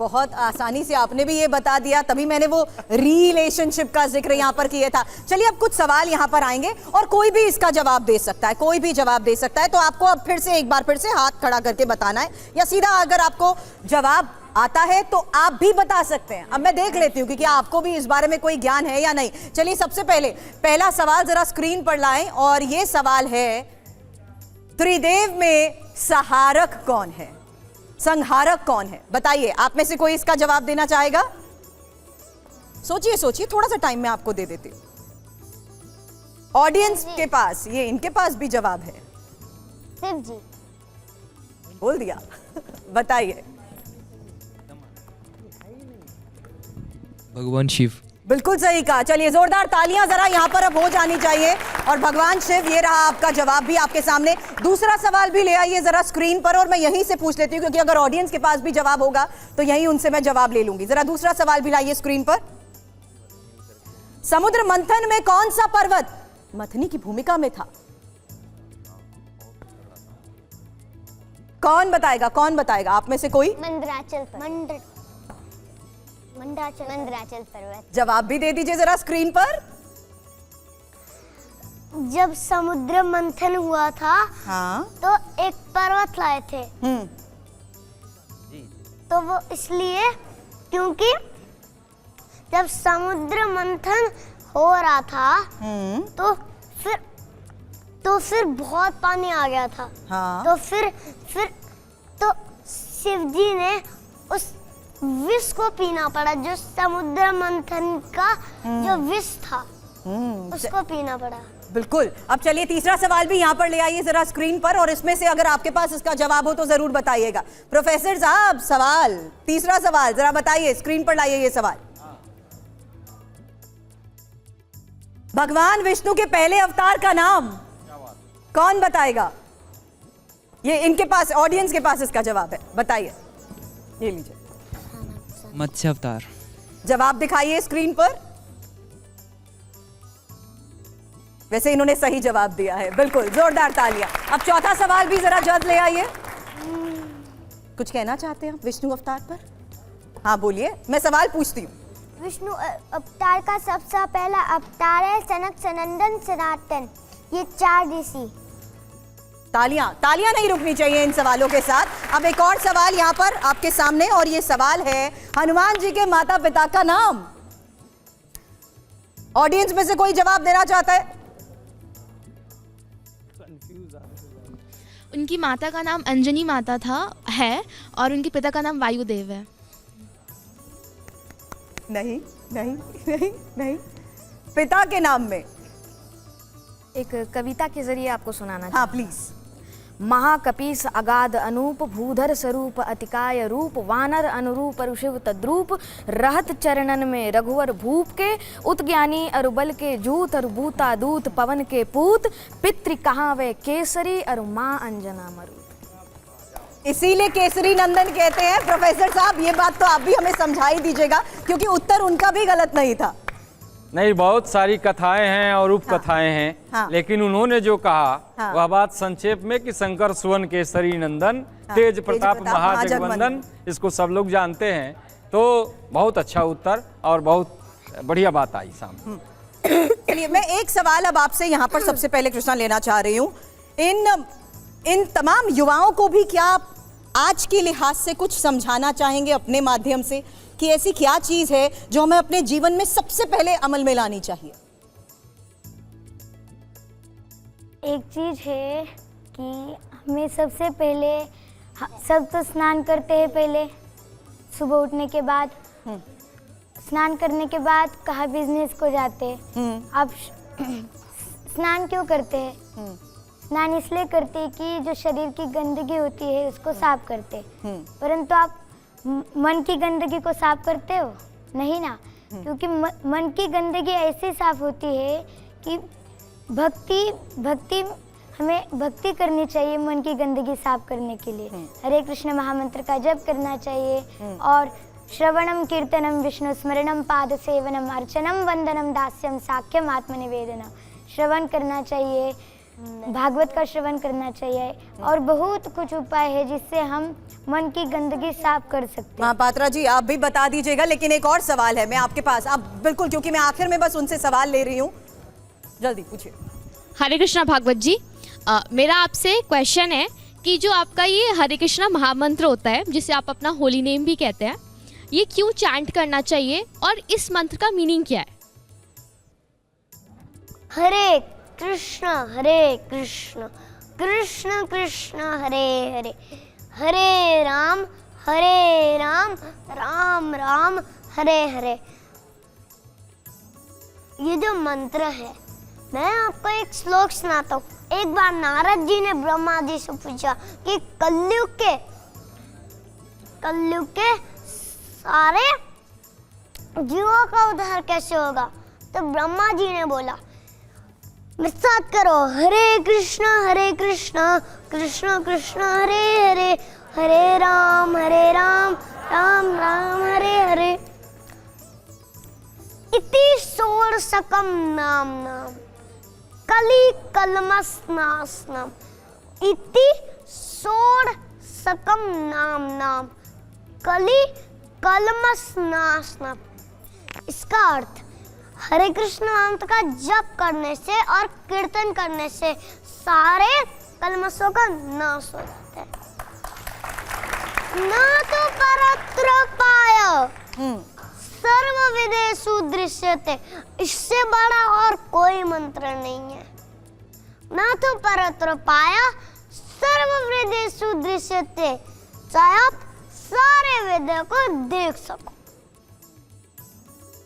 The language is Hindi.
बहुत आसानी से आपने भी ये बता दिया, तभी मैंने वो रिलेशनशिप का जिक्र यहाँ पर किया था। चलिए अब कुछ सवाल यहाँ पर आएंगे और कोई भी इसका जवाब दे सकता है, कोई भी जवाब दे सकता है। तो आपको अब एक बार फिर से हाथ खड़ा करके बताना है, या सीधा अगर आपको जवाब आता है तो आप भी बता सकते हैं। अब मैं देख लेती हूँ कि क्या आपको भी इस बारे में कोई ज्ञान है या नहीं। चलिए सबसे पहले पहला सवाल जरा स्क्रीन पर लाएं, और ये सवाल है, त्रिदेव में सहारक कौन है, संहारक कौन है? बताइए, आप में से कोई इसका जवाब देना चाहेगा? सोचिए सोचिए, थोड़ा सा टाइम मैं आपको दे देती हूँ। ऑडियंस के पास, ये इनके पास भी जवाब है। शिव जी। बोल दिया। बताइए। भगवान शिव। बिल्कुल सही कहा। चलिए जोरदार तालियां जरा यहां पर अब हो जानी चाहिए। और भगवान शिव, ये रहा आपका जवाब भी आपके सामने। दूसरा सवाल भी ले आइए जरा स्क्रीन पर, और मैं यहीं से पूछ लेती हूँ क्योंकि अगर ऑडियंस के पास भी जवाब होगा तो यहीं उनसे मैं जवाब ले लूंगी। जरा दूसरा सवाल भी लाइए स्क्रीन पर। समुद्र मंथन में कौन सा पर्वत मथनी की भूमिका में था? कौन बताएगा, कौन बताएगा आप में से कोई? मंदराचल पर्वत। जवाब भी दे दीजिए जरा स्क्रीन पर। जब समुद्र मंथन हुआ था, हाँ, तो एक पर्वत लाए थे। तो वो इसलिए क्योंकि जब समुद्र मंथन हो रहा था तो फिर बहुत पानी आ गया था। हाँ। तो फिर शिव जी ने उस विष को पीना पड़ा, जो समुद्र मंथन का जो विष था उसको पीना पड़ा। बिल्कुल। अब चलिए तीसरा सवाल भी यहाँ पर ले आइए जरा स्क्रीन पर, और इसमें से अगर आपके पास इसका जवाब हो तो जरूर बताइएगा। प्रोफेसर साहब, सवाल, तीसरा सवाल जरा बताइए, स्क्रीन पर लाइए ये सवाल। भगवान विष्णु के पहले अवतार का नाम कौन बताएगा? ये इनके पास, ऑडियंस के पास इसका जवाब है, बताइए। ये लीजिए मत्स्य अवतार। जवाब दिखाइए स्क्रीन पर। वैसे इन्होंने सही जवाब दिया है, बिल्कुल, जोरदार तालियां। अब चौथा सवाल भी जरा जल्द ले आइए। कुछ कहना चाहते हैं विष्णु अवतार पर? हाँ बोलिए, मैं सवाल पूछती हूँ। विष्णु अवतार का सबसे पहला अवतार है सनक, सनंदन, सनातन, ये 4 ऋषि। तालियां नहीं रुकनी चाहिए इन सवालों के साथ। अब एक और सवाल यहाँ पर आपके सामने, और ये सवाल है, हनुमान जी के माता पिता का नाम। ऑडियंस में से कोई जवाब देना चाहता है? उनकी माता का नाम अंजनी माता है और उनके पिता का नाम वायुदेव है। नहीं नहीं नहीं नहीं, पिता के नाम में एक कविता के जरिए आपको सुनाना। हाँ प्लीज। महाकपीस अगाध अनूप, भूधर स्वरूप अतिकाय रूप, वानर अनुरूप ऋषिव तद्रूप, रहत चरणन में रघुवर भूप के, उत ज्ञानी अरुबल के जूत, अरुबूता दूत पवन के पूत, पितृ कहाँ वे केसरी, अरु माँ अंजना मरूत। इसीलिए केसरी नंदन कहते हैं। प्रोफेसर साहब, ये बात तो आप भी हमें समझा ही दीजिएगा, क्योंकि उत्तर उनका भी गलत नहीं था। नहीं, बहुत सारी कथाएं हैं और उपकथाएं हैं। हाँ। लेकिन उन्होंने जो कहा, हाँ। वह बात संक्षेप में कि शंकर सुवन केसरी नंदन, तेज प्रताप महाजगवंदन, इसको सब लोग जानते हैं। तो बहुत अच्छा उत्तर और बहुत बढ़िया बात आई सामने। चलिए मैं एक सवाल अब आपसे यहाँ पर सबसे पहले कृष्णा लेना चाह रही हूँ। इन तमाम युवाओं को भी क्या आप आज के लिहाज से कुछ समझाना चाहेंगे अपने माध्यम से, कि ऐसी क्या चीज है जो हमें अपने जीवन में सबसे पहले अमल में लानी चाहिए? एक चीज है कि हमें सबसे पहले, सब तो स्नान करते हैं पहले सुबह उठने के बाद, स्नान करने के बाद कहाँ बिजनेस को जाते हैं। अब स्नान क्यों करते हैं? स्नान इसलिए करते हैं कि जो शरीर की गंदगी होती है उसको साफ करते हैं। परंतु आप मन की गंदगी को साफ करते हो? नहीं ना, क्योंकि मन की गंदगी ऐसे साफ होती है कि भक्ति हमें भक्ति करनी चाहिए मन की गंदगी साफ करने के लिए। हरे कृष्ण महामंत्र का जप करना चाहिए, और श्रवणम कीर्तनम विष्णु स्मरणम पाद सेवनम अर्चनम वंदनम दास्यम साख्यम आत्मनिवेदनम, श्रवण करना चाहिए, भागवत का श्रवण करना चाहिए और बहुत कुछ उपाय है जिससे हम मन की गंदगी साफ कर सकते हैं। महापात्रा जी आप भी बता दीजिएगा, लेकिन एक और सवाल है मैं आपके पास, आप बिल्कुल, क्योंकि मैं आखिर में बस उनसे सवाल ले रही हूँ, जल्दी पूछिए। हरे कृष्णा भागवत जी, मेरा आपसे क्वेश्चन है कि जो आपका ये हरे कृष्णा महामंत्र होता है जिसे आप अपना होली नेम भी कहते हैं, ये क्यों चैंट करना चाहिए और इस मंत्र का मीनिंग क्या है? हरे कृष्ण कृष्ण कृष्ण हरे हरे, हरे राम राम राम हरे हरे। ये जो मंत्र है, मैं आपको एक श्लोक सुनाता हूँ। एक बार नारद जी ने ब्रह्मा जी से पूछा कि कलयुग के सारे जीवों का उद्धार कैसे होगा? तो ब्रह्मा जी ने बोला, मेरे साथ करो, हरे कृष्ण कृष्ण कृष्ण हरे हरे, हरे राम राम राम हरे हरे। इति षोडशकं नाम कलि कल्मषनाशनम, इति षोडशकं नाम कलि कल्मषनाशनम। इसका अर्थ हरे कृष्ण मंत्र का जप करने से और कीर्तन करने से सारे कल्मशों का नाश हो जाता है। न तो परत्र पाय सर्व विदेशु दृश्यते, इससे बड़ा और कोई मंत्र नहीं है। न तो परत्र पाया सर्व विदेशु दृश्यते, चाहे आप सारे वेदों को देख सको।